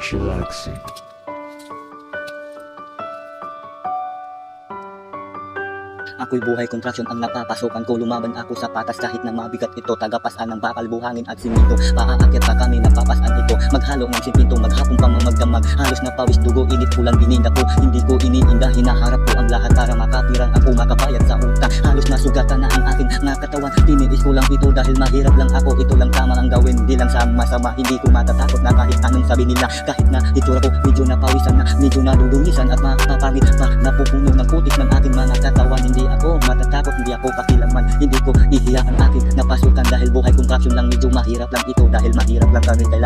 Chillaxing. Ako'y buhay kontraksyon ang napapasokan ko. Lumaban ako sa patas kahit na mabigat ito. Tagapasan ng bakal, buhangin at simento. Paaakit pa kami ng papasan ito. Maghalo ng simento, maghapong pa mamagdamag. Halos na pawis dugo, init pulang bininda ko. Hindi ko iniinda, hinaharap ko ang lahat para makapirang ako makapayag sa utang. Halos nasugatan na ang aking mga katawan. Tiniis ko lang ito dahil mahirap lang ako. Ito lang tama ang gawin, di lang sa masama. Hindi ko matatakot na kahit anong sabi nila. Kahit na itsura ko medyo napawisan na, medyo nadudungisan at mapapangit pa. Napupuno ng putik ng aking mga katawan. Hindi ako matatakot, hindi ako pakilaman. Hindi ko ihiya ang aking napasukan dahil buhay kontraksyon lang. Medyo mahirap lang ito dahil mahirap lang kami kailangan